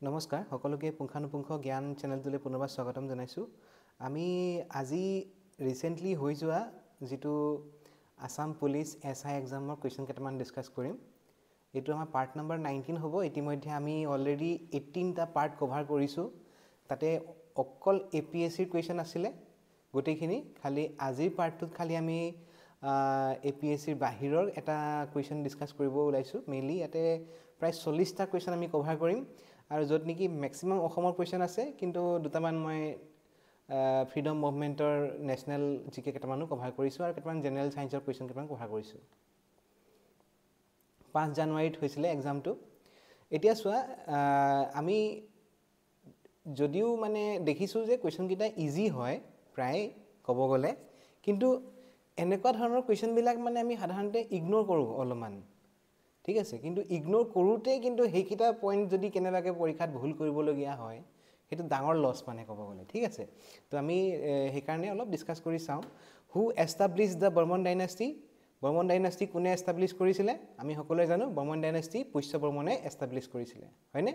নমস্কাৰ সকলোকে পুংখানুপুংখ জ্ঞান চেনেলটোলৈ পুনৰবাৰ স্বাগতম জনাইছোঁ। আমি আজি ৰিসেন্টলি হৈ যোৱা যেটো আসাম পুলিচ এসআই এক্সামৰ কুৱেশ্যন কেইটামান ডিসকাস কৰিম। এইটো আমাৰ পাৰ্ট নম্বৰ 19 হ'ব। ইতিমধ্যে আমি অলৰেডি 18টা পাৰ্ট কভাৰ কৰিছোঁ। তাতে অকল এপিএসসিৰ কুৱেশ্যন আছিলে গোটেইখিনি। খালি আজিৰ পাৰ্টটোত খালি আমি এপিএসসিৰ বাহিৰৰ এটা কুৱেশ্যন ডিসকাস কৰিব ওলাইছোঁ। মেইনলি ইয়াতে প্ৰায় 40টা কুৱেশ্যন আমি কভাৰ কৰিম আৰু য'ত নেকি ম্যাক্সিমাম অসমৰ কুৱেশ্যন আছে, কিন্তু দুটামান মই ফ্ৰীডম মুভমেন্টৰ নেশনেল জিকে কেইটামানো কভাৰ কৰিছোঁ আৰু কেইটামান জেনেৰেল সায়েন্সৰ কুৱেশ্যন কেইটামান কভাৰ কৰিছোঁ। 5 জানুৱাৰীত হৈছিলে এক্সামটো। এতিয়া চোৱা আমি যদিও মানে দেখিছোঁ যে কুৱেশ্যন কেইটা ইজি হয় প্ৰায় ক'ব গ'লে, কিন্তু এনেকুৱা ধৰণৰ কুৱেশ্যনবিলাক মানে আমি সাধাৰণতে ইগনোৰ কৰোঁ অলপমান, ঠিক আছে। কিন্তু ইগনোৰ কৰোঁতে কিন্তু সেইকেইটা পইণ্ট যদি কেনেবাকৈ পৰীক্ষাত ভুল কৰিবলগীয়া হয়, সেইটো ডাঙৰ লছ মানে ক'ব গ'লে, ঠিক আছে। তো আমি সেইকাৰণে অলপ ডিছকাছ কৰি চাওঁ। হু এষ্টাব্লিছ দ্য বৰ্মন ডাইনাষ্টি। বৰ্মন ডাইনাষ্টি কোনে এষ্টাব্লিছ কৰিছিলে? আমি সকলোৱে জানো বৰ্মন ডাইনাষ্টি পুষ্য বৰ্মনে এষ্টাব্লিছ কৰিছিলে, হয়নে?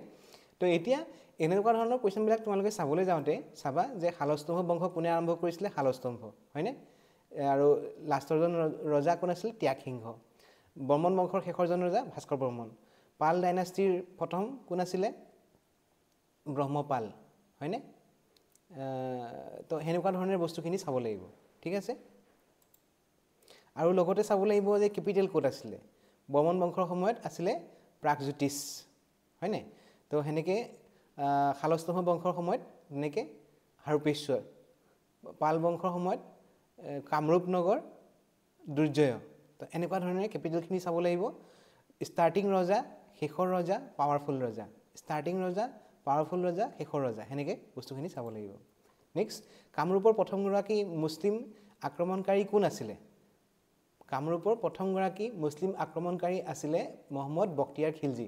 তো এতিয়া এনেকুৱা ধৰণৰ কুৱেশ্যনবিলাক তোমালোকে চাবলৈ যাওঁতে চাবা যে শালস্তম্ভ বংশ কোনে আৰম্ভ কৰিছিলে? শালস্তম্ভ, হয়নে? আৰু লাষ্টৰজন ৰজা কোন আছিল? ত্যাগসিংহ। বৰ্মন বংশৰ শেষৰজন ৰজা ভাস্কৰ বৰ্মন। পাল ডাইনাষ্টিৰ প্ৰথম কোন আছিলে? ব্ৰহ্মপাল, হয়নে? তো সেনেকুৱা ধৰণৰ বস্তুখিনি চাব লাগিব, ঠিক আছে। আৰু লগতে চাব লাগিব যে কেপিটেল ক'ত আছিলে। বৰ্মন বংশৰ সময়ত আছিলে প্ৰাগজ্যোতিষ, হয়নে? তো সেনেকৈ শালস্তম্ভ বংশৰ সময়ত এনেকৈ হাৰূপেশ্বৰ। পাল বংশৰ সময়ত কামৰূপ নগৰ, দুৰ্জয়। তো এনেকুৱা ধৰণে কেপিটেলখিনি চাব লাগিব। ষ্টাৰ্টিং ৰজা, শেষৰ ৰজা, পাৱাৰফুল ৰজা। ষ্টাৰ্টিং ৰজা, পাৱাৰফুল ৰজা, শেষৰ ৰজা, সেনেকৈ বস্তুখিনি চাব লাগিব। নেক্সট, কামৰূপৰ প্ৰথমগৰাকী মুছলিম আক্ৰমণকাৰী কোন আছিলে? কামৰূপৰ প্ৰথমগৰাকী মুছলিম আক্ৰমণকাৰী আছিলে মহম্মদ বখতিয়াৰ খিলজী,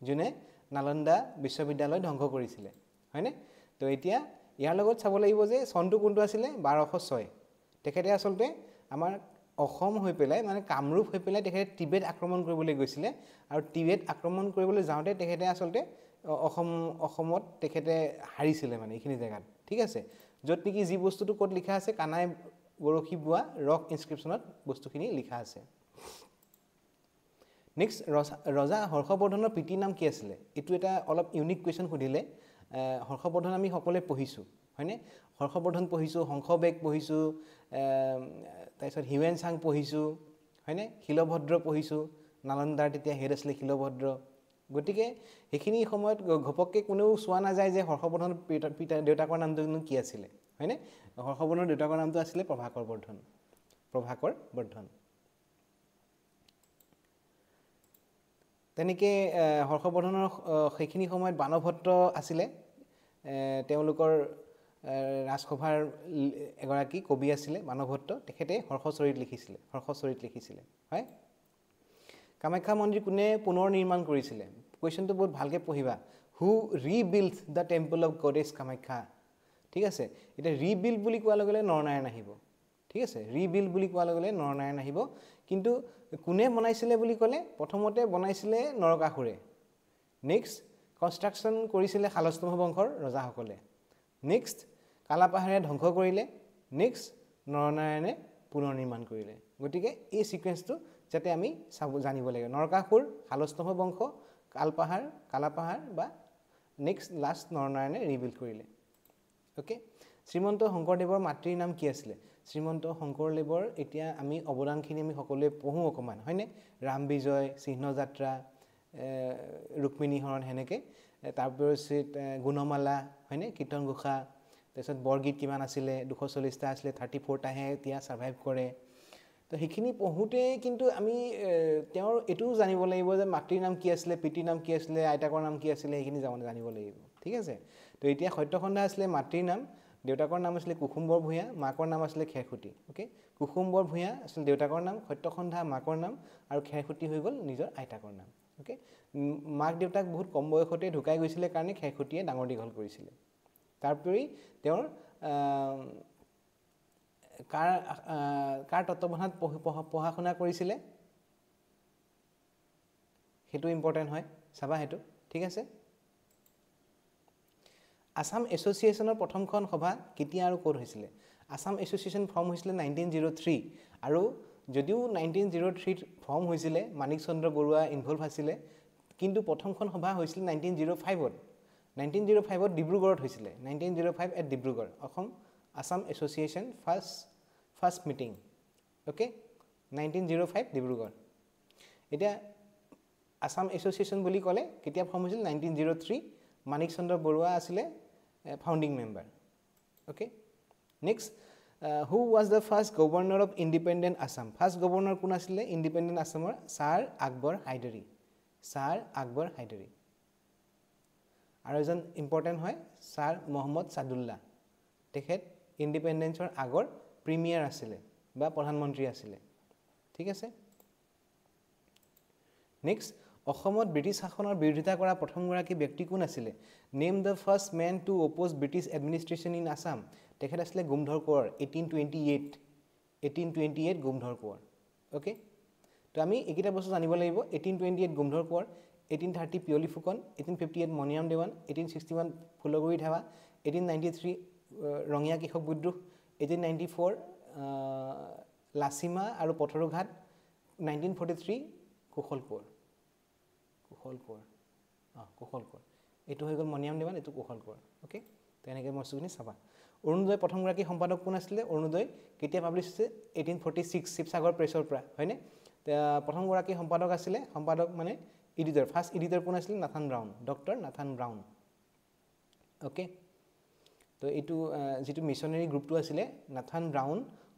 যোনে নালন্দা বিশ্ববিদ্যালয় ধ্বংস কৰিছিলে, হয়নে? তো এতিয়া ইয়াৰ লগত চাব লাগিব যে চনটো কোনটো আছিলে? 1206। তেখেতে আচলতে আমাৰ অসম হৈ পেলাই মানে কামৰূপ হৈ পেলাই তেখেতে টিবেট আক্ৰমণ কৰিবলৈ গৈছিলে, আৰু টিবেট আক্ৰমণ কৰিবলৈ যাওঁতে তেখেতে আচলতে অসমত তেখেতে হাৰিছিলে মানে এইখিনি জেগাত, ঠিক আছে। য'ত নেকি যি বস্তুটো ক'ত লিখা আছে, কানাই বৰশী বোৱা ৰক ইনস্ক্ৰিপশ্যনত বস্তুখিনি লিখা আছে। নেক্সট, ৰজা হৰ্ষবৰ্ধনৰ পিতৃৰ নাম কি আছিলে? এইটো এটা অলপ ইউনিক কুৱেশ্যন সুধিলে। হৰ্ষবৰ্ধন আমি সকলোৱে পঢ়িছোঁ, হয়নে? হৰ্ষবৰ্ধন পঢ়িছোঁ, হংসবেগ পঢ়িছোঁ, তাৰপিছত হিউৱেন চাং পঢ়িছোঁ, হয়নে? শিলভদ্ৰ পঢ়িছোঁ। নালন্দাৰ তেতিয়া হেড আছিলে শিলভদ্ৰ। গতিকে সেইখিনি সময়ত ঘপককৈ কোনেও চোৱা নাযায় যে হৰ্ষবৰ্ধনৰ দেউতাকৰ নামটো কি আছিলে, হয়নে? হৰ্ষবৰ্ধনৰ দেউতাকৰ নামটো আছিলে প্ৰভাকৰ বৰ্ধন। প্ৰভাকৰ বৰ্ধন। তেনেকৈ হৰ্ষবৰ্ধনৰ সেইখিনি সময়ত বানভট্ট আছিলে, তেওঁলোকৰ ৰাজসভাৰ এগৰাকী কবি আছিলে বানভট্ট। তেখেতে হৰ্ষচৰিত লিখিছিলে, হয়। কামাখ্যা মন্দিৰ কোনে পুনৰ নিৰ্মাণ কৰিছিলে? কুৱেশ্যনটো বহুত ভালকৈ পঢ়িবা। Who rebuild the temple of goddess Kamakhya, ঠিক আছে। এতিয়া ৰিবিল্ড বুলি কোৱাৰ লগে লগে নৰনাৰায়ণ আহিব, ঠিক আছে। ৰিবিল্ড বুলি কোৱাৰ লগে লগে নৰনাৰায়ণ আহিব। কিন্তু কোনে বনাইছিলে বুলি ক'লে? প্ৰথমতে বনাইছিলে নৰকাসুৰে। নেক্সট, কনষ্ট্ৰাকশ্যন কৰিছিলে শালস্তম্ভ বংশৰ ৰজাসকলে। নেক্সট, কালাপাহাৰে ধ্বংস কৰিলে। নেক্সট, নৰনাৰায়ণে পুনৰ নিৰ্মাণ কৰিলে। গতিকে এই ছিকুৱেঞ্চটো যাতে আমি জানিব লাগে। নৰকাসুৰ, শালস্তম্ভ বংশ, কালাপাহাৰ বা নেক্সট লাষ্ট নৰনাৰায়ণে ৰিবিল্ড কৰিলে। অ'কে। শ্ৰীমন্ত শংকৰদেৱৰ মাতৃৰ নাম কি আছিলে? শ্ৰীমন্ত শংকৰদেৱৰ এতিয়া আমি অৱদানখিনি আমি সকলোৱে পঢ়োঁ অকণমান, হয়নে? ৰাম বিজয়, চিহ্নযাত্ৰা, ৰুক্মিণী হৰণ, সেনেকৈ। তাৰপিছত গুণমালা, হয়নে? কীৰ্তন ঘোষা। তাৰপিছত বৰগীত কিমান আছিলে? 240টা আছিলে, 34টাহে এতিয়া ছাৰ্ভাইভ কৰে। তো সেইখিনি পঢ়োঁতে কিন্তু আমি তেওঁৰ এইটোও জানিব লাগিব যে মাতৃৰ নাম কি আছিলে, পিতৃৰ নাম কি আছিলে, আইতাকৰ নাম কি আছিলে, সেইখিনি জানিব লাগিব, ঠিক আছে। তো এতিয়া সত্যসন্ধা আছিলে মাতৃৰ নাম, দেউতাকৰ নাম আছিলে কুসুম্বৰ ভূঞা, মাকৰ নাম আছিলে খেৰসুতি। অ'কে। কুসুম্বৰ ভূঞা আছিলে দেউতাকৰ নাম, সত্যসন্ধা মাকৰ নাম, আৰু খেৰসুতি হৈ গ'ল নিজৰ আইতাকৰ নাম। অ'কে। মাক দেউতাক বহুত কম বয়সতে ঢুকাই গৈছিলে কাৰণে খেৰসুতিয়ে ডাঙৰ দীঘল কৰিছিলে। তাৰোপৰি তেওঁৰ কাৰ তত্ত্বাৱধানত পঢ়া শুনা কৰিছিলে? সেইটো ইম্পৰ্টেণ্ট হয়, চাবা সেইটো, ঠিক আছে। আসাম এছ'চিয়েশ্যনৰ প্ৰথমখন সভা কেতিয়া আৰু ক'ত হৈছিলে আসাম এছ'চিয়েশ্যন ফৰ্ম হৈছিলে 1903 আৰু যদিও 1903 ফৰ্ম হৈছিলে মানিক চন্দ্ৰ বৰুৱা ইনভলভ আছিলে কিন্তু প্ৰথমখন সভা হৈছিল 1905ত 1905ত ডিব্ৰুগড়ত হৈছিলে 1905 at Dibrugarh Assam Assam association first meeting okay 1905 Dibrugarh এতিয়া আসাম এছ'চিয়েশ্যন বুলি ক'লে কেতিয়া ফৰ্ম হৈছিল 1903 মানিক চন্দ্ৰ বৰুৱা আছিলে founding member okay next who was the first governor of independent Assam first governor কোন আছিলে independent Assamৰ ছাৰ আকবৰ হাইদৰি আৰু এজন ইম্পৰ্টেণ্ট হয় ছাৰ মোহাম্মদ সাদুল্লাহ তেখেত ইণ্ডিপেণ্ডেন্সৰ আগৰ প্ৰিমিয়াৰ আছিলে বা প্ৰধানমন্ত্ৰী আছিলে ঠিক আছে নেক্সট অসমত ব্ৰিটিছ শাসনৰ বিৰোধিতা কৰা প্ৰথমগৰাকী ব্যক্তি কোন আছিলে name the first man to oppose British administration in Assam তেখেত আছিলে গুমধৰ কোঁৱৰ 1828 গুমধৰ কোঁৱৰ ওকে তো আমি এইকেইটা বস্তু জানিব লাগিব 1828 গুমধৰ কোঁৱৰ 1830 পিয়লি ফুকন 1858 মণিৰাম দেৱান 1861 ফুলগুৰি ধাৱা 1893 ৰঙিয়া কৃষক বিদ্ৰোহ 1894 লাচিমা আৰু পথৰুঘাট 1943 কুশল কোঁৱৰ এইটো হৈ গ'ল মণিৰাম দেৱান এইটো কুশল কোঁৱৰ ওকে তো এনেকৈ বস্তুখিনি চাবা অৰুণোদয় প্ৰথমগৰাকী সম্পাদক কোন আছিলে অৰুণোদয় কেতিয়া পাব্লিছ হৈছে 1846 শিৱসাগৰ প্ৰেছৰ পৰা হয়নে প্ৰথমগৰাকী সম্পাদক আছিলে সম্পাদক মানে এডিটৰ ফাৰ্ষ্ট এডিটৰ কোন আছিলে Nathan brown doctor Nathan brown okay তো এইটো যিটো মিছনেৰী গ্ৰুপটো আছিলে নাথান ব্ৰাউন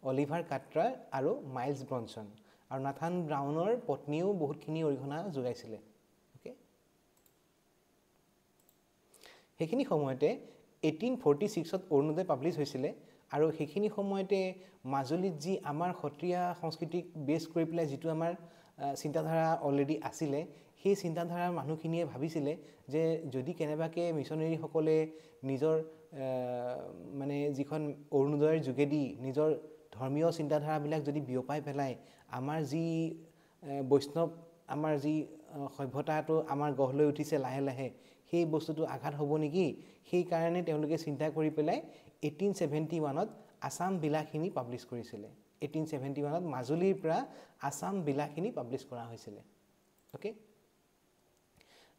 অলিভাৰ কাট্ৰা আৰু মাইলছ ব্ৰনছন আৰু নাথান ব্ৰাউনৰ পত্নীও বহুতখিনি অৰিহণা যোগাইছিলে ওকে সেইখিনি সময়তে 1846ত অৰুণোদয় পাব্লিছ হৈছিলে আৰু সেইখিনি সময়তে মাজুলীত যি আমাৰ সত্ৰীয়া সংস্কৃতিক বেছ কৰি পেলাই যিটো আমাৰ চিন্তাধাৰা অলৰেডি আছিলে সেই চিন্তাধাৰাৰ মানুহখিনিয়ে ভাবিছিলে যে যদি কেনেবাকৈ মিছনেৰীসকলে নিজৰ মানে যিখন অৰুণোদয়ৰ যোগেদি নিজৰ ধৰ্মীয় চিন্তাধাৰাবিলাক যদি বিয়পাই পেলাই আমাৰ যি বৈষ্ণৱ আমাৰ যি সভ্যতাটো আমাৰ গঢ় লৈ উঠিছে লাহে লাহে সেই বস্তুটো আঘাত হ'ব নেকি সেইকাৰণে তেওঁলোকে চিন্তা কৰি পেলাই 1871ত আসাম বিলাসিনী পাব্লিছ কৰিছিলে 1871ত মাজুলীৰ পৰা আসাম বিলাসিনী পাব্লিছ কৰা হৈছিলে okay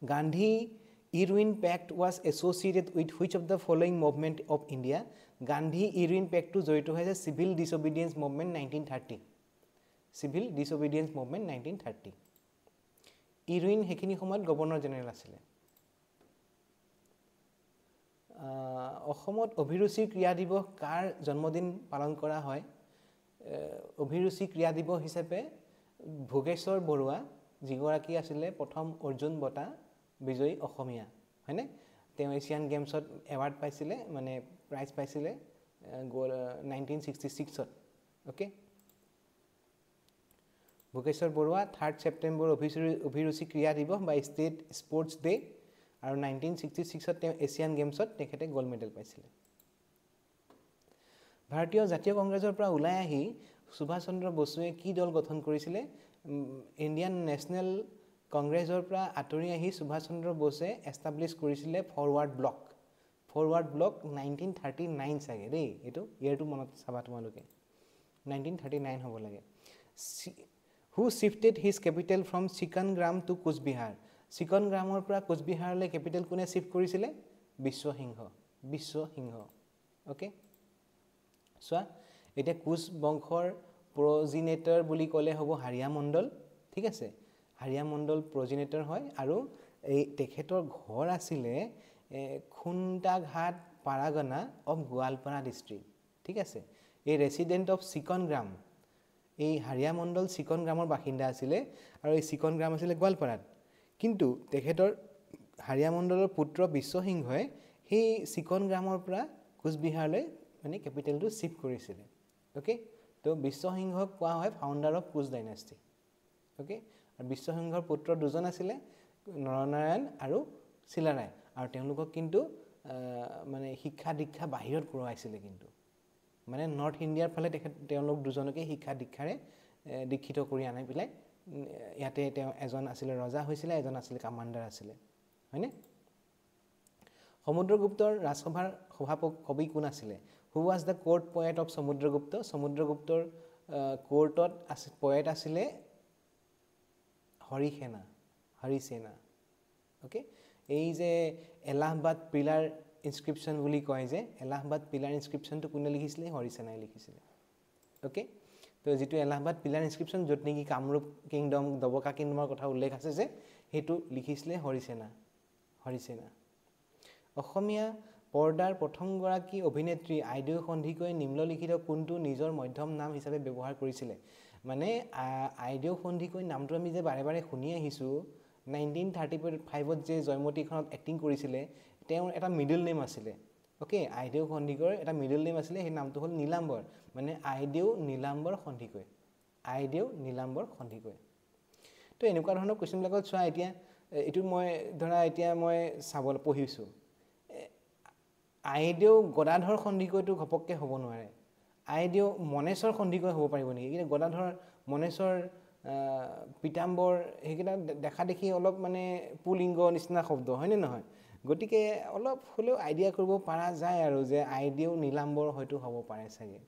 Gandhi Irwin pact was associated with which of the following movement of India Gandhi Irwin পেক্টটো জড়িত হৈছে civil disobedience movement 1930 civil disobedience movement 1930 Irwin সেইখিনি সময়ত গভৰ্ণৰ জেনেৰেল আছিলে অসমত অভিৰুচি ক্ৰিয়া দিৱস কাৰ জন্মদিন পালন কৰা হয় অভিৰুচি ক্ৰিয়া দিৱস হিচাপে ভোগেশ্বৰ বৰুৱা যিগৰাকী আছিলে প্ৰথম অৰ্জুন বঁটা বিজয়ী অসমীয়া হয়নে তেওঁ এছিয়ান গেমছত এৱাৰ্ড পাইছিলে মানে প্ৰাইজ পাইছিলে 1966ত ওকে ভোগেশ্বৰ বৰুৱা 3 ছেপ্টেম্বৰ অভিৰুচি ক্ৰিয়া দিৱস বা ষ্টেট স্পৰ্টছ ডে আৰু 1966ত তেওঁ এছিয়ান গেমছত তেখেতে গ'ল্ড মেডেল পাইছিলে ভাৰতীয় জাতীয় কংগ্ৰেছৰ পৰা ওলাই আহি সুভাষ চন্দ্ৰ বসুৱে কি দল গঠন কৰিছিলে ইণ্ডিয়ান নেশ্যনেল কংগ্ৰেছৰ পৰা আঁতৰি আহি সুভাষ চন্দ্ৰ বসুৱে এষ্টাব্লিছ কৰিছিলে ফৰৱাৰ্ড ব্লক 1939 চাগে দেই এইটো ইয়েৰটো মনত চাবা তোমালোকে 1939 হ'ব লাগে who shifted his capital from Chiknagram to Coochbehar চিকনগ্ৰামৰ পৰা কোচবিহাৰলৈ কেপিটেল কোনে শিফ্ট কৰিছিলে বিশ্বসিংহ ওকে চোৱা এতিয়া কোচ বংশৰ প্ৰজিনেটৰ বুলি ক'লে হ'ব হাৰিয়া মণ্ডল ঠিক আছে হাৰিয়া মণ্ডল প্ৰজিনেটৰ হয় আৰু এই তেখেতৰ ঘৰ আছিলে খুন্তাঘাট পাৰাগনা অফ গোৱালপাৰা ডিষ্ট্ৰিক্ট ঠিক আছে এই ৰেচিডেণ্ট অফ চিকনগ্ৰাম এই হাৰিয়া মণ্ডল চিকনগ্ৰামৰ বাসিন্দা আছিলে আৰু এই চিকনগ্ৰাম আছিলে গোৱালপাৰাত কিন্তু তেখেতৰ হাৰিয়া মণ্ডলৰ পুত্ৰ বিশ্বসিংহই সেই চিকনগ্ৰামৰ পৰা কোচবিহাৰলৈ মানে কেপিটেলটো শিফ্ট কৰিছিলে ওকে তো বিশ্বসিংহক কোৱা হয় founder of Koch dynasty okay আৰু বিশ্বসিংহৰ পুত্ৰ দুজন আছিলে নৰনাৰায়ণ আৰু চিলাৰায় আৰু তেওঁলোকক কিন্তু মানে শিক্ষা দীক্ষা বাহিৰত কৰোৱাইছিলে কিন্তু মানে নৰ্থ ইণ্ডিয়াৰ ফালে তেওঁলোক দুজনকে শিক্ষা দীক্ষাৰে দীক্ষিত কৰি আনি পেলাই ইয়াতে তেওঁ এজন আছিলে ৰজা হৈছিলে এজন আছিলে কামাণ্ডাৰ আছিলে হয়নে সমুদ্ৰগুপ্তৰ ৰাজসভাৰ সভাপক কবি কোন আছিলে? Who was the court poet of Samudragupta? সমুদ্ৰগুপ্তৰ কোৰ্টত পয়েট আছিলে হৰিসেনা। অ'কে, এই যে এলাহাবাদ পিলাৰ ইনস্ক্ৰিপশ্যন বুলি কয় যে, এলাহাবাদ পিলাৰ ইনস্ক্ৰিপশ্যনটো কোনে লিখিছিলে? হৰিসেনাই লিখিছিলে। অ'কে, তো যিটো এলাহাবাদ পিলাৰ ইনস্ক্ৰিপশ্যন, য'ত নেকি কামৰূপ কিংডম, দবকা কিংডমৰ কথা উল্লেখ আছে যে, সেইটো লিখিছিলে হৰিসেনা। অসমীয়া পৰ্দাৰ প্ৰথমগৰাকী অভিনেত্ৰী আইদেউ সন্ধিকৈ নিম্নলিখিত কোনটো নিজৰ মধ্যম নাম হিচাপে ব্যৱহাৰ কৰিছিলে? মানে আইদেউ সন্ধিকৈ নামটো আমি যে বাৰে বাৰে শুনি আহিছোঁ, 1935ত যে জয়মতীখনত এক্টিং কৰিছিলে, তেওঁৰ এটা মিডল নেম আছিলে। অ'কে, আইদেউ সন্ধিকৈৰ এটা মিডল নেম আছিলে, সেই নামটো হ'ল নীলাম্বৰ, মানে আইদেউ নীলাম্বৰ সন্ধিকৈ। তো এনেকুৱা ধৰণৰ কুৱেশ্যনবিলাকত চোৱা, এতিয়া এইটো মই ধৰা এতিয়া মই পঢ়িছোঁ, আইদেউ গদাধৰ সন্ধিকৈটো ঘপককৈ হ'ব নোৱাৰে। আইদেউ মনেশ্বৰ সন্ধিকৈ হ'ব পাৰিব নেকি? কিন্তু গদাধৰ, মনেশ্বৰ, পীতাম্বৰ সেইকেইটা দেখা দেখি অলপ মানে পুলিংগ নিচিনা শব্দ, হয়নে নহয়? গতিকে অলপ হ'লেও আইডিয়া কৰিব পৰা যায় আৰু যে আইদেউ নীলাম্বৰ হয়তো হ'ব পাৰে চাগে।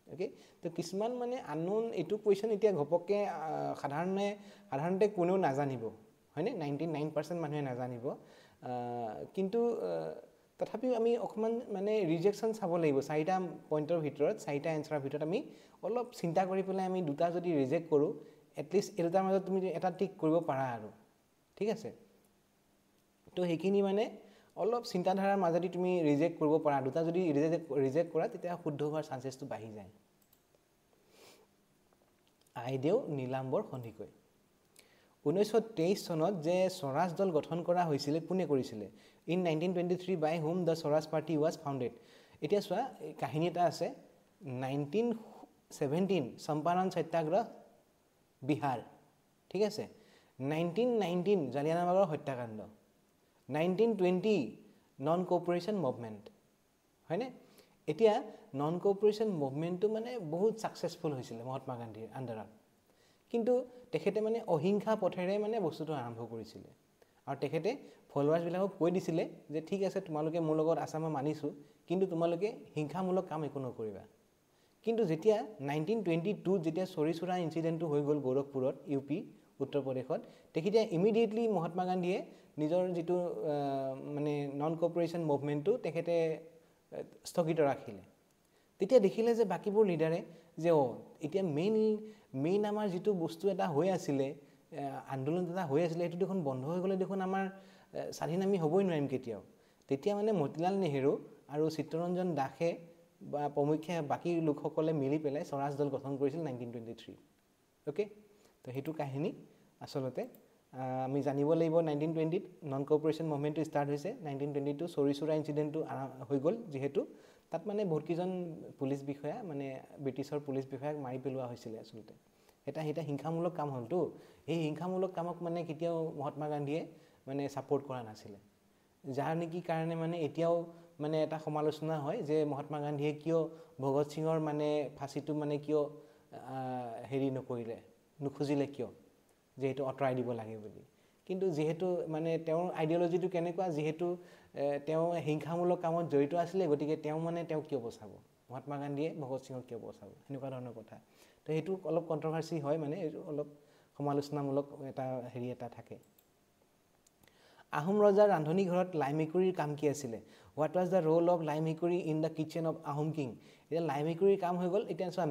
অ'কে, তো কিছুমান মানে আননোন এইটো কুৱেশ্যন এতিয়া ঘপককৈ সাধাৰণতে কোনেও নাজানিব, হয়নে? 99% মানুহে নাজানিব, কিন্তু তথাপিও আমি অকণমান মানে ৰিজেকশ্যন চাব লাগিব। 4টা পইণ্টৰ ভিতৰত, 4টা এনচাৰৰ ভিতৰত আমি অলপ চিন্তা কৰি পেলাই আমি 2টা যদি ৰিজেক্ট কৰোঁ, এটলিষ্ট এই 2টাৰ মাজত তুমি এটা টিক কৰিব পাৰা আৰু, ঠিক আছে? তো সেইখিনি মানে অলপ চিন্তাধাৰাৰ মাজেদি তুমি ৰিজেক্ট কৰিব পাৰা। 2টা যদি ৰিজেক্ট কৰা, তেতিয়া শুদ্ধ হোৱাৰ চান্সেছটো বাঢ়ি যায়। আইদেউ নীলাম্বৰ সন্ধিকৈ। 1923 চনত যে স্বৰাজ দল গঠন কৰা হৈছিলে, কোনে কৰিছিলে? In 1923 by whom the Swaraj party was founded. এতিয়া চোৱা, কাহিনী এটা আছে, 1917 চম্পাৰণ সত্যাগ্ৰহ, বিহাৰ, ঠিক আছে? 1919 জালিয়ানাবাগৰ হত্যাকাণ্ড, 1920 নন কোঅপাৰেশ্যন মুভমেণ্ট, হয়নে? এতিয়া নন কোঅপাৰেশ্যন মুভমেণ্টটো মানে বহুত ছাকচেছফুল হৈছিলে মহাত্মা গান্ধীৰ আণ্ডাৰত, কিন্তু তেখেতে মানে অহিংসা পথেৰে মানে বস্তুটো আৰম্ভ কৰিছিলে, আৰু তেখেতে ফলোৱাৰ্ছবিলাকক কৈ দিছিলে যে ঠিক আছে, তোমালোকে মোৰ লগত আছা, মই মানিছোঁ, কিন্তু তোমালোকে হিংসামূলক কাম একো নকৰিবা। কিন্তু যেতিয়া 1922 যেতিয়া চৰি চোৰা ইনচিডেণ্টটো হৈ গ'ল গোৰখপুৰত, UP উত্তৰ প্ৰদেশত, তেতিয়া ইমিডিয়েটলি মহাত্মা গান্ধীয়ে নিজৰ যিটো মানে নন কোঅপাৰেশ্যন মুভমেণ্টটো তেখেতে স্থগিত ৰাখিলে। তেতিয়া দেখিলে যে বাকীবোৰ লিডাৰে যে এতিয়া মেইন আমাৰ যিটো বস্তু এটা হৈ আছিলে, আন্দোলন এটা হৈ আছিলে, সেইটো দেখোন বন্ধ হৈ গ'লে দেখোন আমাৰ স্বাধীন আমি হ'বই নোৱাৰিম কেতিয়াও। তেতিয়া মানে মতিলাল নেহেৰু আৰু চিত্তৰঞ্জন দাসে বা প্ৰমুখ্যে বাকী লোকসকলে মিলি পেলাই স্বৰাজ দল গঠন কৰিছিল 1923। অ'কে, তো সেইটো কাহিনী আচলতে আমি জানিব লাগিব। 1920ত নন কোঅপাৰেশ্যন মুভমেণ্টটো ষ্টাৰ্ট হৈছে, 1922 চৰি চোৰা ইনচিডেণ্টটো হৈ গ'ল, যিহেতু তাত মানে বহুতকেইজন পুলিচ বিষয়া, মানে ব্ৰিটিছৰ পুলিচ বিষয়াক মাৰি পেলোৱা হৈছিলে আচলতে। এটা হিংসামূলক কাম হ'লতো, সেই হিংসামূলক কামক মানে কেতিয়াও মহাত্মা গান্ধীয়ে মানে ছাপোৰ্ট কৰা নাছিলে, যাৰ নেকি কাৰণে মানে এতিয়াও মানে এটা সমালোচনা হয় যে মহাত্মা গান্ধীয়ে কিয় ভগত সিঙৰ মানে ফাঁচীটো মানে কিয় নুখুজিলে কিয়, যে এইটো আঁতৰাই দিব লাগে বুলি। কিন্তু যিহেতু মানে তেওঁৰ আইডিঅ'লজিটো কেনেকুৱা, যিহেতু তেওঁ হিংসামূলক কামত জড়িত আছিলে, গতিকে তেওঁ কিয় বচাব, মহাত্মা গান্ধীয়ে ভগত সিঙক কিয় বচাব, সেনেকুৱা ধৰণৰ কথা। তো সেইটো অলপ কণ্ট্ৰভাৰ্চি হয়, মানে এইটো অলপ সমালোচনামূলক এটা থাকে। আহোম ৰজাৰ ৰান্ধনি ঘৰত লাই মেকুৰীৰ কাম কি আছিলে? What was the roll of লাই মেকুৰী in the kitchen of Ahom king? এতিয়া লাই মেকুৰীৰ কাম হৈ গ'ল, এতিয়া চোৱা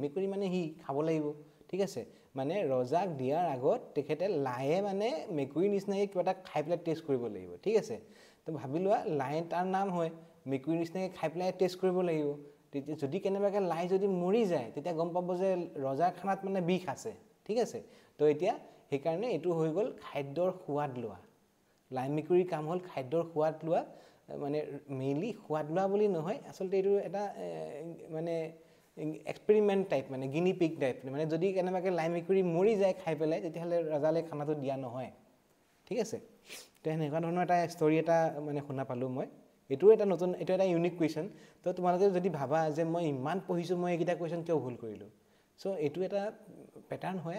মেকুৰী মানে সি খাব লাগিব, ঠিক আছে? মানে ৰজাক দিয়াৰ আগত তেখেতে লায়ে মানে মেকুৰীৰ নিচিনাকৈ কিবা এটা খাই পেলাই টেষ্ট কৰিব লাগিব, ঠিক আছে? তো ভাবি লোৱা, লাই তাৰ নাম হয়, মেকুৰীৰ নিচিনাকৈ খাই পেলাই টেষ্ট কৰিব লাগিব। তেতিয়া যদি কেনেবাকৈ লাই যদি মৰি যায়, তেতিয়া গম পাব যে ৰজাৰ খানাত মানে বিষ আছে, ঠিক আছে? তো এতিয়া সেইকাৰণে এইটো হৈ গ'ল খাদ্যৰ সোৱাদ লোৱা। লাই মেকুৰীৰ কাম হ'ল খাদ্যৰ সোৱাদ লোৱা, মানে মেইনলি সোৱাদ লোৱা বুলি নহয়, আচলতে এইটো এটা মানে এক্সপেৰিমেণ্ট টাইপ, মানে গিনি পিগ টাইপ। মানে যদি কেনেবাকৈ লাই মেকুৰী মৰি যায় খাই পেলাই, তেতিয়াহ'লে ৰজালৈ খানাটো দিয়া নহয়, ঠিক আছে? তো সেনেকুৱা ধৰণৰ এটা ষ্টৰি এটা মানে শুনা পালোঁ মই। এইটো এটা ইউনিক কুৱেশ্যন। তো তোমালোকে যদি ভাবা যে মই ইমান পঢ়িছোঁ, মই এইকেইটা কুৱেশ্যন কিয় ভুল কৰিলোঁ? চ' এইটো এটা পেটাৰ্ণ হয়।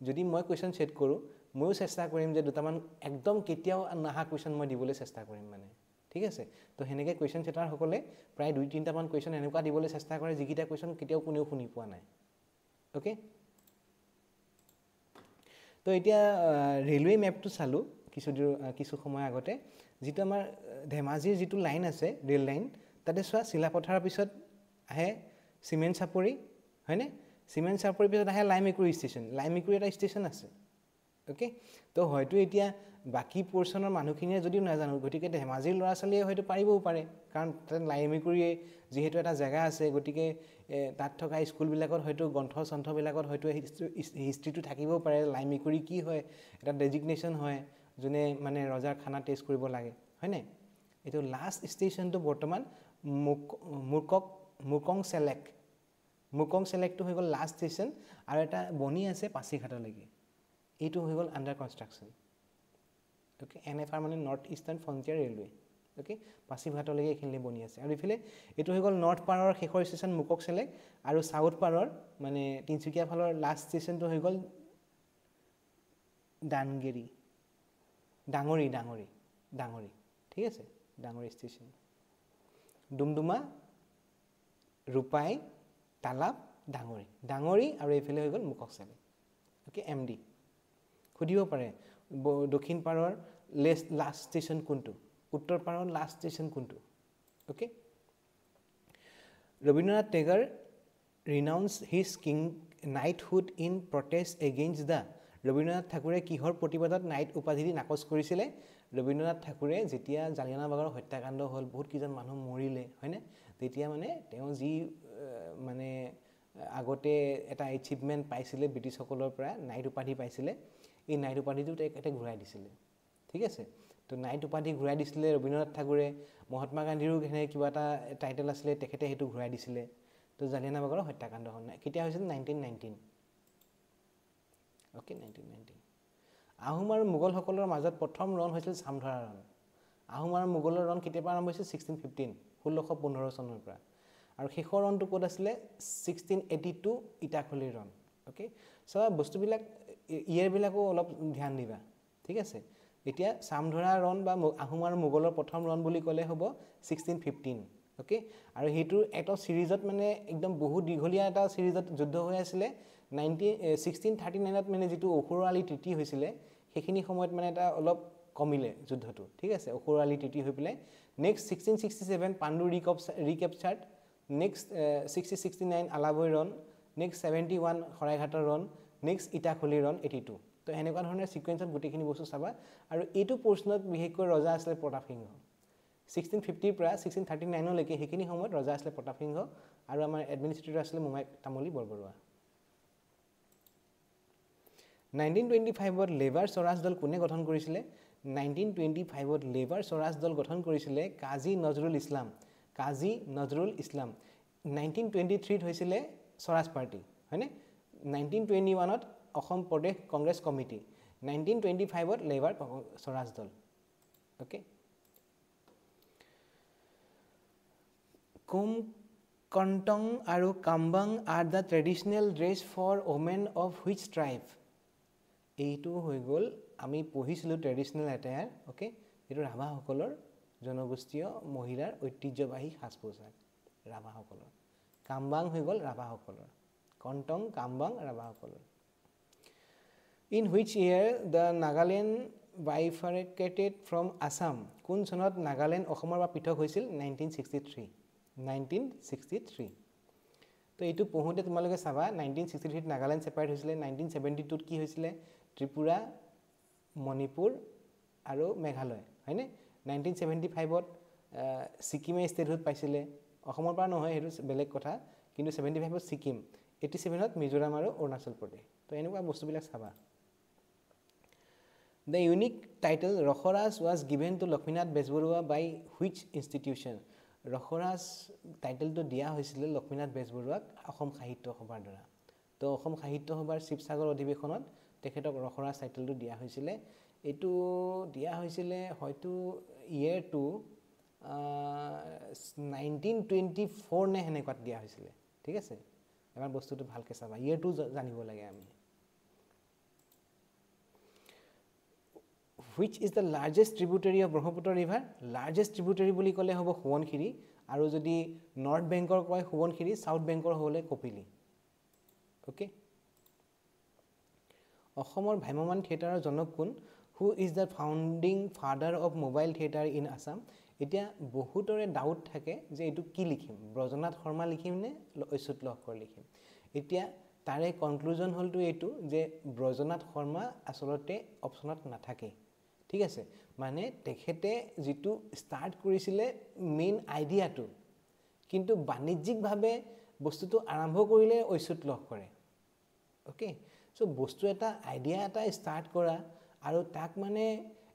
যদি মই কুৱেশ্যন ছেট কৰোঁ, ময়ো চেষ্টা কৰিম যে 2টামান একদম কেতিয়াও নাহা কুৱেশ্যন মই দিবলৈ চেষ্টা কৰিম মানে, ঠিক ঠিক আছে তো হেনেকৈ কুৱেশ্যন চেটাৰসকলে প্ৰায় 2-3টামান কুৱেশ্যন এনেকুৱা দিবলৈ চেষ্টা কৰে যিকেইটা কুৱেশ্যন কেতিয়াও কোনেও শুনি পোৱা নাই ওকে তো এতিয়া ৰেলৱে মেপটো চালোঁ কিছু সময় আগতে যিটো আমাৰ ধেমাজিৰ যিটো লাইন আছে ৰেল লাইন তাতে চোৱা চিলাপথাৰৰ পিছত আহে চিমেণ্ট চাপৰি হয়নে চিমেণ্ট চাপৰিৰ পিছত আহে লাইমেকুৰি ষ্টেচন লাইমেকুৰি এটা ষ্টেচন আছে ওকে তো হয়তো এতিয়া বাকী পৰ্চনৰ মানুহখিনিয়ে যদিও নাজানো গতিকে ধেমাজিৰ ল'ৰা ছোৱালীয়ে হয়তো পাৰিবও পাৰে কাৰণ তাত লাইমেকুৰিয়ে যিহেতু এটা জেগা আছে গতিকে তাত থকা স্কুলবিলাকত হয়তো গ্ৰন্থবিলাকত হয়তো হিষ্ট্ৰীটো থাকিবও পাৰে লাইমেকুৰি কি হয় এটা ডেজিগনেশ্যন হয় যোনে মানে ৰজাৰ খানা টেষ্ট কৰিব লাগে হয়নে এইটো লাষ্ট ষ্টেচনটো বৰ্তমান মুকং চেলেকটো হৈ গ'ল লাষ্ট ষ্টেচন আৰু এটা বনি আছে পাছিঘাটলৈকে এইটো হৈ গ'ল আণ্ডাৰ কনষ্ট্ৰাকশ্যন ওকে NFR মানে north eastern frontier railway okay পাছিঘাটলৈকে এইখিনি বনি আছে আৰু ইফালে এইটো হৈ গ'ল নৰ্থ পাৰৰ শেষৰ ষ্টেচন মুকক চেলেক আৰু চাউথ পাৰৰ মানে তিনিচুকীয়া ফালৰ লাষ্ট ষ্টেচনটো হৈ গ'ল ডাঙৰি ঠিক আছে ডাঙৰি ষ্টেচন ডুমডুমা ৰূপাই তালাপ ডাঙৰি আৰু এইফালে হৈ গ'ল মুকক চেলেক ওকে MD সুধিব পাৰে দক্ষিণ পাৰৰ লাষ্ট ষ্টেচন কোনটো উত্তৰ পাৰৰ লাষ্ট ষ্টেচন কোনটো okay Rabindranath Tagore renounce his knighthood in protest against the Rabindranath ঠাকুৰে কিহৰ প্ৰতিবাদত নাইট উপাধি দি নাকচ কৰিছিলে ৰবীন্দ্ৰনাথ ঠাকুৰে যেতিয়া জালিয়ানাবাগৰ হত্যাকাণ্ড হ'ল বহুত কেইজন মানুহ মৰিলে হয়নে তেতিয়া মানে তেওঁ যি মানে আগতে এটা এচিভমেণ্ট পাইছিলে ব্ৰিটিছসকলৰ পৰা নাইট উপাধি পাইছিলে এই নাইট উপাধিটো তেখেতে ঘূৰাই দিছিলে ঠিক আছে তো নাইট উপাধি ঘূৰাই দিছিলে ৰবীন্দ্ৰনাথ ঠাকুৰে মহাত্মা গান্ধীৰো এনে কিবা এটা টাইটেল আছিলে তেখেতে সেইটো ঘূৰাই দিছিলে তো জালিয়ানাবাগৰ হত্যাকাণ্ড হ'ল কেতিয়া হৈছিল 1919 ওকে 1919 আহোম আৰু মোগলসকলৰ মাজত প্ৰথম ৰণ হৈছিল চামধৰা ৰণ আহোম আৰু মোগলৰ ৰণ কেতিয়াবা আৰম্ভ হৈছিল 1615 চনৰ পৰা আৰু শেষৰ ৰণটো ক'ত আছিলে 1682 ইটাখুলিৰ ৰণ ওকে সব বস্তুবিলাক ইয়াৰবিলাকো অলপ ধ্যান দিবা ঠিক আছে এতিয়া চামধৰা ৰণ বা আহোম আৰু মোগলৰ প্ৰথম ৰণ বুলি ক'লে হ'ব 1615 ওকে আৰু হেইটো এটা সিৰিজত মানে একদম বহুত দীঘলীয়া এটা সিৰিজত যুদ্ধ হৈ আছিল 1639ত মানে যেটো অখুৰালি ট্ৰিটি হৈছিল সেইখিনি সময়ত মানে এটা অলপ কমিলে যুদ্ধটো ঠিক আছে অখুৰালি ট্ৰিটি হৈ পেলে নেক্সট 1667 পাণ্ডু ৰিকেপচাৰ্ড নেক্সট 1669 আলাবৈ ৰণ নেক্সট 71 খৰাইঘাটৰ ৰণ নেক্সট ইটাখুলি ৰণ 82 তো এনেকুৱা ধৰণৰ সিকুৱেন্সত গুটিখিনি বস্তু চাবা আৰু এইটো প্ৰশ্নত বিশেষকৈ ৰজা আছিল প্ৰতাপ সিংহ 1650 পৰা 1639 লৈকে হেখিনি সময়ত ৰজা আছিল প্ৰতাপ সিংহ আৰু আমাৰ এডমিনিষ্ট্ৰেটৰ আছিল মোমাই তামুলী বৰবৰুৱা 1925ত লেবাৰ স্বৰাজ দল কোনে গঠন কৰিছিলে 1925ত লেবাৰ স্বৰাজ দল গঠন কৰিছিলে কাজী নজৰুল ইছলাম 1923ত হৈছিল স্বৰাজ পাৰ্টি হয়নে 1921ত অসম প্ৰদেশ কংগ্ৰেছ কমিটি 1925ত লেবাৰ স্বৰাজ দল ওকে কণ্টং আৰু Kambang are the traditional dress for women of which tribe এইটো হৈ গ'ল আমি পঢ়িছিলো ট্ৰেডিশনেল এটায়াৰ ওকে এইটো ৰাভাসকলৰ জনগোষ্ঠীয় মহিলাৰ ঐতিহ্যবাহী সাজ পোছাক ৰাভাসকলৰ কাম্বাং হৈ গ'ল ৰাভাসকলৰ কণ্টং কাম্বাং ৰাভাসকলৰ in which year the Nagaland bifurcated from Assam কোন চনত নাগালেণ্ড অসমৰ পৰা পৃথক হৈছিল 1963 তো এইটো পঢ়োতে তোমালোকে চাবা 1963 ত নাগালেণ্ড সেপাৰেট হৈছিল 1972 ত কি হৈছিল ত্ৰিপুৰা মণিপুৰ আৰু মেঘালয় হয়নে 1975 ত সিকিমে ষ্টেটহুড পাইছিল অসমৰ পৰা নহয় হেতু বেলেগ কথা কিন্তু 75 ত সিকিম 87 ত মিজোৰাম আৰু অৰুণাচল প্ৰদেশ তো এনেকুৱা বস্তুবিলাক চাবা The unique title Rakhoras was given to Lakshminath Bezbarua by which institution? Rakhoras title to দিয়া হৈছিল লক্ষ্মীনাথ বেজবৰুৱাক অসম সাহিত্য সভাৰ দ্বাৰা তো অসম সাহিত্য সভাৰ শিৱসাগৰ অধিৱেশনত তেখেতক ৰখৰাজ টাইটেলটো দিয়া হৈছিল এটো দিয়া হৈছিল হয়তো ইয়াৰ টু 1924 নে হেনেকুৱাত দিয়া হৈছিল ঠিক আছে এবাৰ বস্তুটো ভালকৈ চাবা ইয়াৰ টু জানিব লাগে আমি which is the largest tributary of Brahmaputra river? Largest tributary বুলি ক'লে হ'ব সোৱণশিৰি আৰু যদি নৰ্থ বেংকৰ কয় সোৱণশিৰি সাউথ বেংকৰ হ'লে কপিলি ওকে অসমৰ ভ্ৰাম্যমান থিয়েটাৰৰ জনক কোন who is the founding father of mobile theatre in Assam এতিয়া বহুতৰে ডাউট থাকে যে এইটো কি লিখিম ব্ৰজনাথ শৰ্মা লিখিম নে ঐশ্বত লহকৰ লিখিম এতিয়া তাৰে কনক্লুজন হলটো এইটো যে ব্ৰজনাথ শৰ্মা আসলতে অপচনত নাথাকে ঠিক আছে মানে তেখেতে যেটো স্টাৰ্ট কৰিছিলে মেইন আইডিয়াটো কিন্তু বাণিজ্যিকভাৱে বস্তুটো আৰম্ভ কৰিলে ঐশ্বত লহকৰে ওকে সো বস্তু এটা আইডিয়া এটা স্টাৰ্ট কৰা আৰু তাক মানে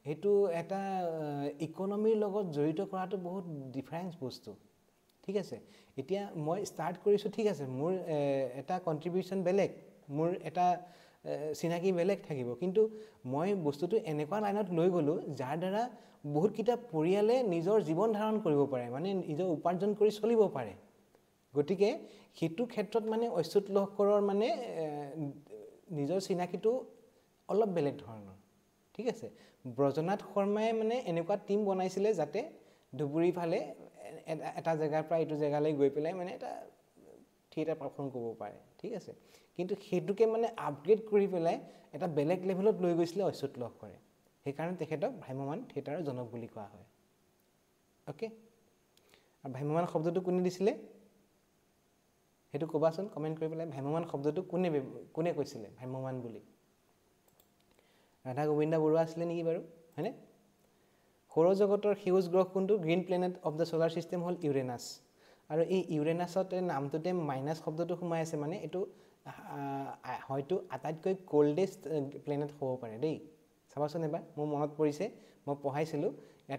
হেতু এটা ইকোনমিৰ লগত জড়িত কৰাটো বহুত ডিফাৰেন্স বস্তু ঠিক আছে এতিয়া মই স্টাৰ্ট কৰিছো ঠিক আছে মোৰ এটা কন্ট্ৰিবিউশন বেলেগ মোৰ এটা সিনাকি বেলেগ থাকিব কিন্তু মই বস্তুটো এনেকুৱা লাইনত লৈ গলো যাৰ দ্বাৰা বহুত কিটা পৰিয়ালে নিজৰ জীৱন ধাৰণ কৰিব পাৰে মানে নিজৰ উপাৰ্জন কৰি চলিব পাৰে গতিকে হিতু ক্ষেত্ৰত মানে ঐশ্বত লহকৰৰ মানে নিজৰ সিনাকিটো অলপ বেলেগ ধৰণৰ ঠিক আছে ব্ৰজনাথ শৰ্মাই মানে এনেকুৱা টিম বনাইছিলে যাতে ধুবুৰী ফালে এটা জায়গাৰ পৰা ইটো জায়গালৈ গৈ পেলাই মানে এটা থিয়েটাৰ পাৰফৰ্ম কৰিব পাৰে ঠিক আছে কিন্তু হেতুকে মানে আপগ্ৰেড কৰি পেলাই এটা বেলেগ লেভেলত লৈ গৈছিলে ঐশ্বত লহকৰে সেই কাৰণে তেখেতক ভ্ৰাম্যমান থিয়েটাৰৰ জনক বুলি কোৱা হয় ওকে আৰু ভ্ৰাম্যমান শব্দটো কোনে দিছিলে হেতু কবাচোন কমেন্ট কৰি পেলাই ভ্ৰাম্যমান শব্দটো কোনে কৈছিলে ভ্ৰাম্যমান বুলি ৰাধা গোবিন্দ বৰুৱা আছিলে নেকি বাৰু হয়নে সৌৰজগতৰ সেউজ গ্ৰহ কোনটো green planet of the solar system hall Uranus আৰু এই ইউৰেনাছতে নামটোতে মাইনাছ শব্দটো সোমাই আছে মানে এটো হয়তো আটাইতকৈ কোল্ডেষ্ট প্লেনেট হ'ব পাৰে দেই চাবাচোন এবাৰ মোৰ মনত পৰিছে মই পঢ়াইছিলো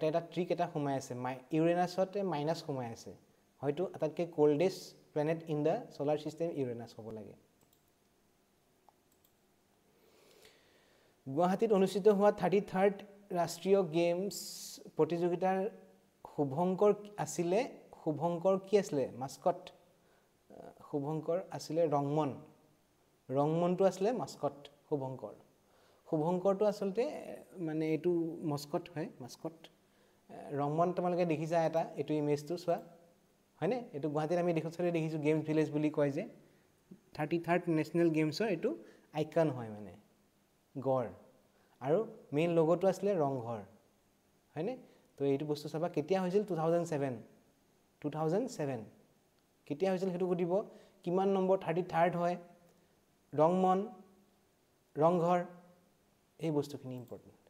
এটা ট্ৰিক এটা সোমাই আছে ইউৰেনাছতে মাইনাছ সোমাই আছে হয়তো আটাইতকৈ coldest planet in the solar system Uranus হ'ব লাগে গুৱাহাটীত অনুষ্ঠিত হোৱা 33rd ৰাষ্ট্ৰীয় গেমছ প্ৰতিযোগিতাৰ শুভঙ্কৰ কি আছিলে মাস্কট শুভঙ্কৰ আছিলে ৰংমনটো আছিলে মাস্কট শুভঙ্কৰটো আসলতে মানে এটো মস্কট হয় মাস্কট ৰংমন তোমালোকে দেখিছা এটা এটো ইমেজটো চোৱা হয়নে এটো গুৱাহাটীত আমি দেখিছো গেমছ ভিলেজ বুলি কয় যে 33rd নেশনেল গেমছৰ এটো আইকন হয় মানে গড় আৰু মেইন লোগোটো আসলে ৰংঘৰ হয়নে তো এইটো বস্তু সবা কেতিয়া হৈছিল 2007 কেতিয়া হৈছিল হেতু গুদিব কিমান নম্বৰ 33rd হয় ৰংমন ৰংঘৰ এই বস্তুখিনি important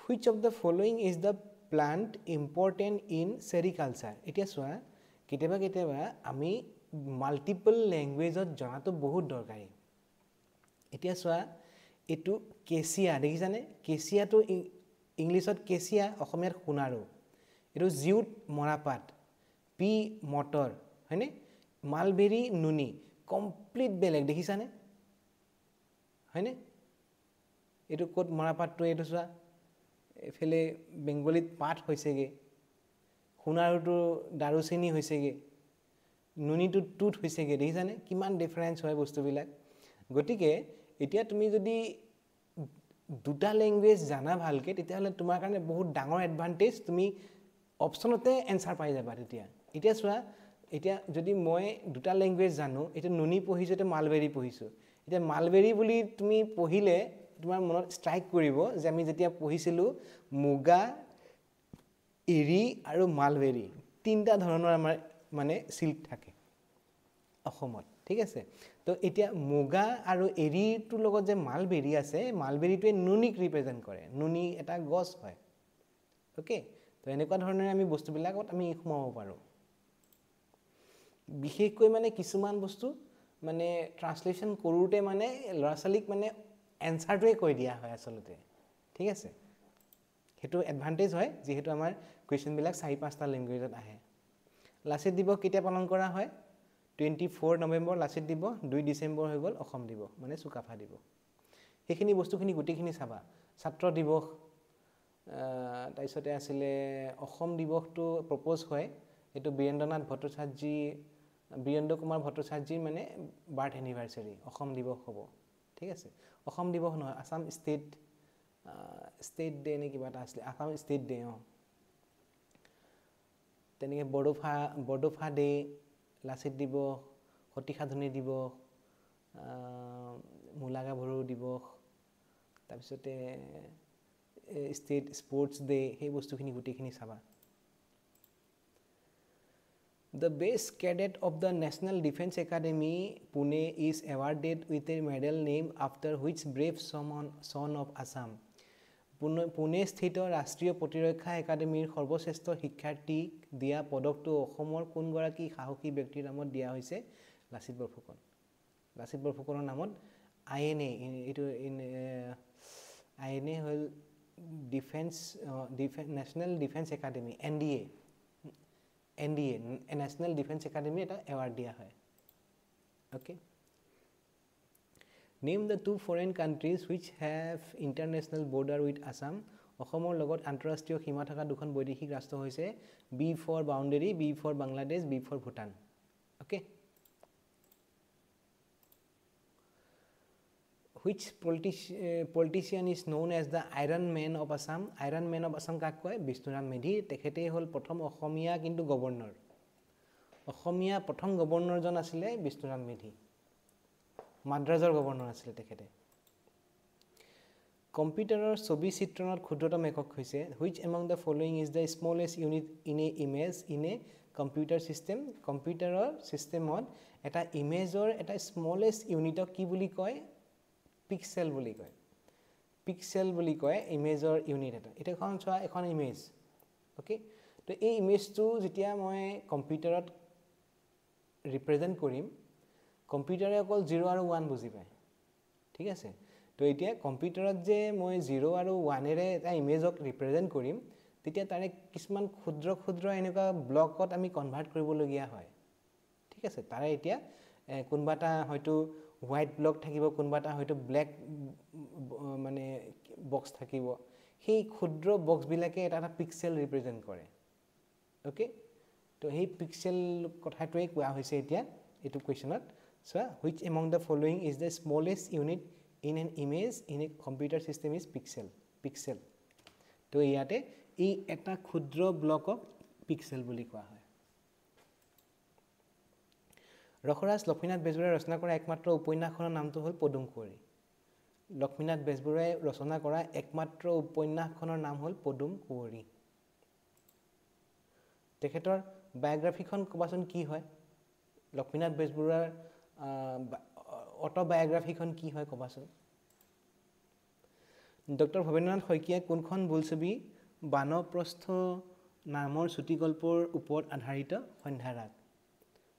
which of the following is the plant important in sericulture এতিয়া চোৱা কেতিয়াবা আমি মাল্টিপল ল্যাঙ্গুৱেজত জনাটো বহুত দৰকাৰী এতিয়া চোৱা এটো কেচিয়া দেখিছানে কেচিয়াটো ইংলিছত কেচিয়া অসমীয়াত সোণাৰু এটো জিউট মৰাপাত পি মটৰ হয়নে মালবেৰী নুনি কমপ্লিট বেলেগ দেখিছানে হয়নে এটো কোট মৰাপাতটো এটো চোৱা এফালে বেঙ্গলীত পাত হৈছেগে সোণাৰুটো দাৰুচিনি হৈছেগে নুনিটো টুট হৈছেগে দেখিছানে কিমান ডিফাৰেন্স হয় বস্তুবিলাক গতিকে এতিয়া তুমি যদি দুটা ল্যাঙ্গুৱেজ জানা ভালকে তেতিয়াহলে তোমাৰ কাৰণে বহুত ডাঙৰ এডভান্টেজ তুমি অপচনতে এনসাৰ পাই যাবা এতিয়া চোৱা এতিয়া যদি মই দুটা ল্যাঙ্গুৱেজ জানো এটা নুনি পঢ়িছো এটা মালবেৰী পঢ়িছো এতিয়া মালবেৰী বুলি তুমি পঢ়িলে তোমাৰ মনত স্ট্ৰাইক কৰিব যে আমি যেতিয়া পঢ়িছিলো মুগা এৰি আৰু মালবেৰী তিনটা ধৰণৰ আমাৰ মানে সিল্ক থাকে অসমত ঠিক আছে তো এতিয়া মুগা আৰু এৰিটোৰ লগত যে মালবেৰী আছে মালবেৰীটোৱে নুনিক ৰিপ্ৰেজেন্ট কৰে নুনি এটা গছ হয় ওকে তো এনেকুৱা ধৰণে আমি বস্তুবিলাকত আমি সোমাব পাৰো বিশেষকৈ মানে কিছুমান বস্তু মানে ট্ৰান্সলেচন কৰোতে মানে লৰাছালিক মানে এনসাৰটোৱে কৈ দিয়া হয় আসলতে ঠিক আছে হেতু এডভান্টেজ হয় যেহেতু আমাৰ কোৱেশ্চন বিলাক 4-5টা ল্যাঙ্গুৱেজত আহে লাচিত দিৱস কেতিয়া পালন কৰা হয় 24 নৱেম্বৰ লাচিত দিৱস 2 ডিসেম্বৰ হৈ গল অসম দিৱস মানে সুকাফা দিৱস হেখিনি বস্তুখিনি গুটিখিনি চাবা ছাত্ৰ দিৱস তাইছতে আছিল অসম দিৱসটো প্ৰপ'জ হয় এটো বীৰেন্দ্ৰনাথ বীৰেন্দ্ৰ কুমাৰ ভট্টাচাৰ্যৰ মানে বাৰ্থ এনিভাৰ্সাৰী অসম দিৱস হ'ব ঠিক আছে অসম দিৱস নহয় আসাম ষ্টেট ষ্টেট ডে নে কিবা এটা আছিলে আসাম ষ্টেট ডে তেনেকৈ বড়োফা ডে লাচিত দিৱস সতী সাধনী দিৱস মূলা গাভৰু দিৱস তাৰপিছতে ষ্টেট স্পৰ্টছ ডে সেই বস্তুখিনি গোটেইখিনি চাবা The best cadet of the National Defence Academy, Pune, is awarded with a medal named after which brave son of Assam. Pune স্থিত ৰাষ্ট্ৰীয় প্ৰতিৰক্ষা একাডেমীৰ সৰ্বশ্ৰেষ্ঠ শিক্ষাৰ্থীক দিয়া পদকটো অসমৰ কোনগৰাকী সাহসী ব্যক্তিৰ নামত দিয়া হৈছে লাচিত বৰফুকন লাচিত বৰফুকনৰ নামত INA এইটো INA হ'ল national defence academy NDA National Defence Academy এটা award দিয়া হয় okay name the two foreign countries which have international border with Assam অসমৰ লগত আন্তঃৰাষ্ট্ৰীয় সীমা থকা দুখন বৈদেশিক ৰাষ্ট্ৰ হৈছে B for boundary B for Bangladesh B for Bhutan okay which politician is known as the Iron Man of Assam Iron Man of Assam কাক কয় বিষ্ণুৰাম মেধি তেখেতেই হ'ল প্ৰথম অসমীয়া কিন্তু গভৰ্ণৰ অসমীয়া প্ৰথম গভৰ্ণৰজন আছিলে বিষ্ণুৰাম মেধি মাদ্ৰাজৰ গভৰ্ণৰ আছিলে তেখেতে কম্পিউটাৰৰ ছবি চিত্ৰণত ক্ষুদ্ৰতম একক হৈছে which among the following is the smallest unit in a image in a computer system কম্পিউটাৰৰ সিস্টেমত এটা ইমেজৰ এটা স্মলেষ্ট ইউনিটক কি বুলি কয় পিক্সেল বুলি কয় ইমেজৰ ইউনিট এটা এখন চোৱা এখন ইমেজ ওকে তো এই ইমেজটো যেতিয়া মই কম্পিউটাৰত ৰিপ্ৰেজেন্ট কৰিম কম্পিউটাৰে অকল 0 আৰু 1 বুজি পায় ঠিক আছে তো এতিয়া কম্পিউটাৰত যে মই 0 আৰু 1 এৰে এটা ইমেজক ৰিপ্ৰেজেন্ট কৰিম তেতিয়া তাৰে কিছুমান ক্ষুদ্ৰ এনেকুৱা ব্লকত আমি কনভাৰ্ট কৰিবলগীয়া হয় ঠিক আছে তাৰে এতিয়া কোনবাটা হয়তো হোয়াইট ব্লক থাকিব কোনবাটা হয়তো ব্ল্যাক মানে বক্স থাকিব সেই ক্ষুদ্ৰ বক্স বিলাকে এটা পিক্সেল ৰিপ্ৰেজেন্ট কৰে ওকে তো সেই পিক্সেল কথাটোই কোৱা হৈছে এতিয়া এটো কোৱেশ্চনত so which among the following is the smallest unit in an image in a computer system is pixel তো ইয়াতে এই এটা ক্ষুদ্ৰ ব্লকক পিক্সেল বুলি কোৱা হয় ৰখৰাজ লক্ষ্মীনাথ বেজবৰুৱাই ৰচনা কৰা একমাত্ৰ উপন্যাসখনৰ নামটো হ'ল পদুম কুঁৱৰী লক্ষ্মীনাথ বেজবৰুৱাই ৰচনা কৰা একমাত্ৰ উপন্যাসখনৰ নাম হ'ল পদুম কুঁৱৰী তেখেতৰ বায়োগ্ৰাফিখন কবাচোন কি হয় লক্ষ্মীনাথ বেজবৰুৱাৰ অটোবায়োগ্ৰাফিখন কি হয় কবাচোন ডক্টৰ ভবেন্দ্ৰনাথ শইকীয়াই কোনখন বোলছবি বানপ্ৰস্থ নামৰ চুটিগল্পৰ ওপৰত আধাৰিত সন্ধ্যাৰাগ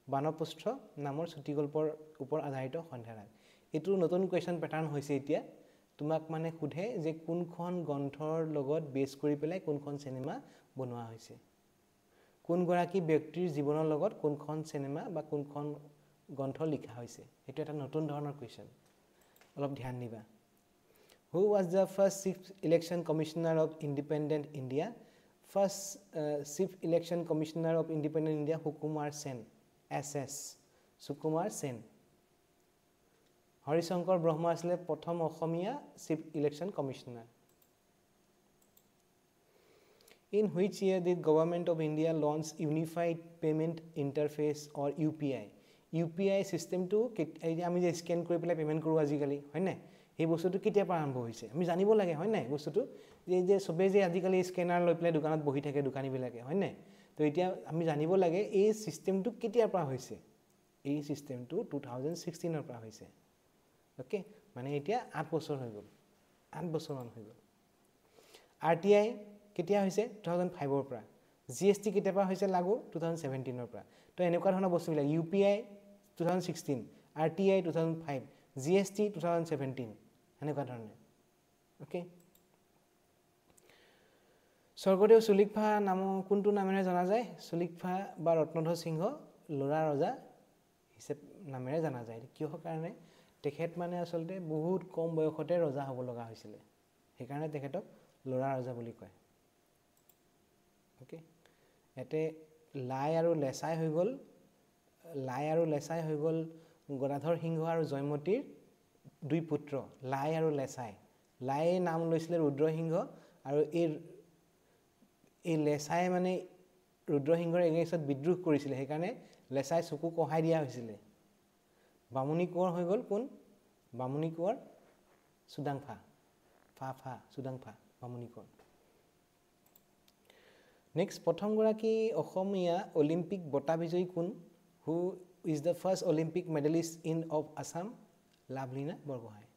বানপ্ৰস্থ নামৰ চুটিগল্পৰ ওপৰত আধাৰিত সন্ধ্যাৰাগ এটো নতুন কোৱেশ্চন প্যাটাৰ্ন হৈছে এতিয়া তোমাক মানে খুধে যে কোনখন গ্ৰন্থৰ লগত বেছ কৰি পেলাই কোনখন সিনেমা বনোৱা হৈছে কোন গৰাকী ব্যক্তিৰ জীৱনৰ লগত কোনখন সিনেমা বা কোনখন গ্ৰন্থ লিখা হৈছে এটো এটা নতুন ধৰণৰ কোৱেশ্চন অলপ ধ্যান দিবা Who was the first chief election commissioner of independent India first chief election commissioner of independent India Sukumar Sen SS Sukumar Sen Harishankar Brahma আসলে প্ৰথম অসমীয়া chief election commissioner In which year did Government of India launch Unified Payment Interface or UPI UPI system to আমি যে scan কৰি পেলাই payment কৰো আজিকালি হয় না এই বস্তুটো কেতিয়া আৰম্ভ হৈছে আমি জানিব লাগে হয় না বস্তুটো যে সবে যে আজিকালি স্ক্যানাৰ লৈ পেলাই দোকানত বহি থাকে দোকানী বিলাকে হয় না তো এতিয়া আমি জানিব লাগে এই সিস্টেমটো কেতিয়া হৈছে এই সিস্টেমটো 2016 ৰ পৰা হৈছে ওকে মানে এতিয়া 8 বছৰ হৈ গ'ল 8 বছৰ মান হৈ গ'ল RTI কেতিয়া হৈছে 2005 ৰ পৰা GST কেতিয়া পৰা হৈছে লাগু 2017 ৰ পৰা তো এনেকুৱা ধৰণৰ বস্তুবিলাক UPI 2016 RTI 2005 GST 2017 এনেকুৱা ধৰণে ওকে স্বৰ্গদেউ সুলিকভা নাম কোনটো নামেৰে জনা যায় সুলিকভা বা ৰত্নধৰ সিংহ লৰা ৰজা হিচাপ নামেৰে জনা যায় কিয় কাৰণে তেখেত মানে আসলতে বহুত কম বয়সতে ৰজা হ'ব লগা হৈছিল সেইকাৰণে তেখেতক লৰা ৰজা বুলি কয় ওকে এতে লাই আৰু লেসাই হৈ গল গদাধৰ সিংহ আৰু জয়মতীৰ দুই পুত্ৰ লাই আৰু লেসাই লায়ে নাম লৈছিলে ৰুদ্ৰসিংহ আৰু এই লেচাই মানে ৰুদ্ৰসিংহৰ এগেইনষ্টত বিদ্ৰোহ কৰিছিলে সেইকাৰণে লেচাই চকু কহাই দিয়া হৈছিলে বামুণী কোঁৱৰ হৈ গ'ল কোন বামুণী কোঁৱৰ চুডাংফা ফা চুডাংফা বামুণী কোঁৱৰ নেক্সট প্ৰথমগৰাকী অসমীয়া অলিম্পিক বঁটা বিজয়ী কোন who is the first Olympic medalist in of Assam Lovlina Borgohain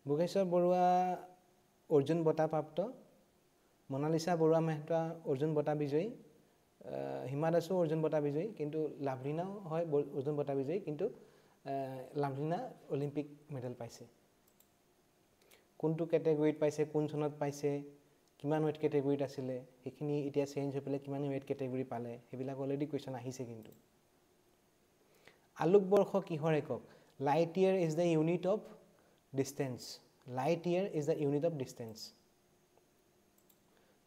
Bhogeswar Baruah Arjun বঁটা প্ৰাপ্ত মনালিছা বৰুৱা মেহতা অৰ্জুন বঁটা বিজয়ী হিমা দাসো অৰ্জুন বঁটা বিজয়ী কিন্তু লাভলীনাও হয় অৰ্জুন বঁটা বিজয়ী কিন্তু লাভলীনা অলিম্পিক মেডেল পাইছে কোনটো কেটেগৰীত পাইছে কোন চনত পাইছে কিমান ৱেট কেটেগৰীত আছিলে সেইখিনি এতিয়া চেঞ্জ হৈ পেলাই কিমান ৱেট কেটেগৰী পালে সেইবিলাক অলৰেডি কুৱেশ্যন আহিছে কিন্তু আলোক বৰ্ষ কিহৰ একক light year is the unit of distance light year is the unit of distance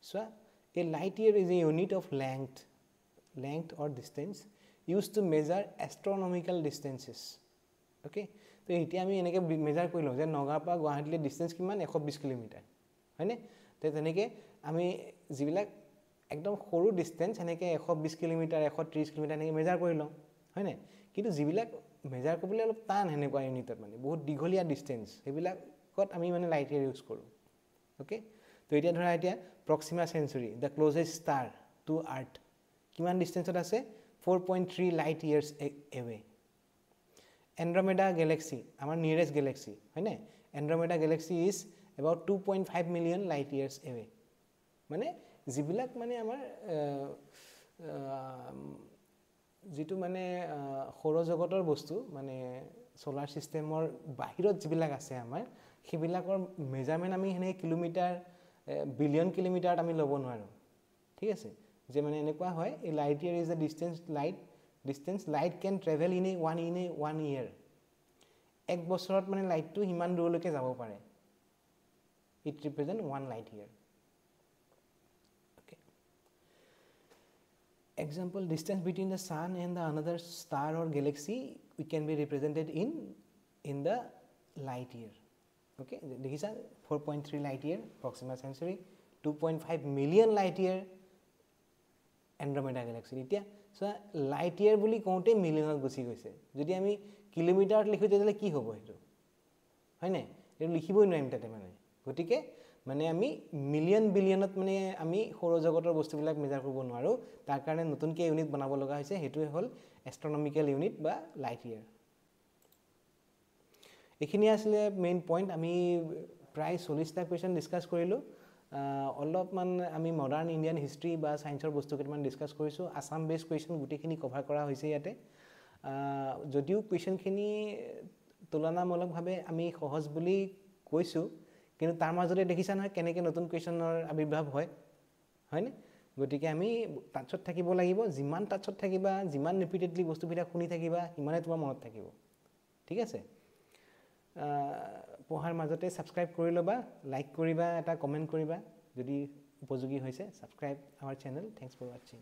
So, a light year is a unit of length or distance used to measure astronomical distances. Okay? So, here we measure that Nagapa Guwahati distance is 120 km. Right? So, we একদম সৰু distance এনেকে 120 kilometre 130 kilometre এনেকে measure কৰিলো হয় না কিন্তু যিবিলাক measure কৰিবলৈ অলপ টান হেনেকুৱা ইউনিটত মানে বহুত দীঘলীয়া ডিসটেন্স সেইবিলাকত আমি মানে লাইট ইয়াৰ ইউজ কৰো ওকে তো এতিয়া ধৰা এতিয়া Proxima Centauri the closest star to earth কিমান ডিসটেন্সত আছে 4.3 light years away Andromeda galaxy আমাৰ নিয়াৰেষ্ট গেলেক্সি হয় না Andromeda galaxy is about 2.5 million light years away মানে যিবিলাক মানে আমাৰ যেটো মানে সৌৰজগতৰ বস্তু মানে সোলাৰ সিস্টেমৰ বাহিৰত যিবিলাক আছে আমাৰ সেইবিলাকৰ মেজাৰমেন্ট আমি হেনে কিলোমিটাৰ বিলিয়ন কিলোমিটাৰত আমি লব নোৱাৰো ঠিক আছে যে মানে এনেকুৱা হয় a light year is the distance light can travel in a 1 year এক বছৰত মানে লাইটটো হিমান দূৰলৈকে যাব পাৰে it represents 1 light year okay example distance between the sun and the another star or galaxy we can be represented in the light year okay dekhisa 4.3 light year proxima centauri 2.5 million light year andromeda galaxy itia so light year boli kounte millionot gusi goise jodi ami kilometer likhu tele ki hobo eto hoy na eto likhiboi noim tate mane গটিকে মানে আমি million বিলিয়নত মানে আমি সৌৰজগতৰ বস্তুবিলাক measure কৰিব নোৱাৰো তাৰ কাৰণে নতুনকৈ ইউনিট বনাব লগা হৈছে হেতুৱে হল এস্ট্ৰনমিক্যাল ইউনিট বা লাইট ইয়াৰ এখিনি আসলে মেইন পইণ্ট আমি প্ৰায় 40টা কোৱেশ্চন ডিসকাস কৰিলো অলপমান আমি মডাৰ্ন ইণ্ডিয়ান হিষ্ট্ৰী বা সায়েন্সৰ বস্তু কেইটামান ডিসকাস কৰিছো আসাম বেস কোৱেশ্চন গুটিখিনি কভাৰ কৰা হৈছে ইয়াতে যদিও কোৱেশ্চনখিনি তুলনামূলকভাৱে আমি সহজ বুলি কৈছো কিন্তু তাৰ মাজতে দেখিছা নহয় কেনেকে নতুন কোৱেশ্চনৰ আবিৰ্ভাৱ হয় হয়নে গটিকে আমি টাচত থাকিব লাগিব যিমান টাচত থাকিবা যিমান ৰিপিটেডলি বস্তুবিলাক শুনি থাকিবা ইমানে তোমাৰ মনত থাকিব ঠিক আছে পঢ়াৰ মাজতে সাবস্ক্ৰাইব কৰি লবা লাইক কৰিবা এটা কমেন্ট কৰিবা যদি উপযোগী হৈছে subscribe our channel thanks for watching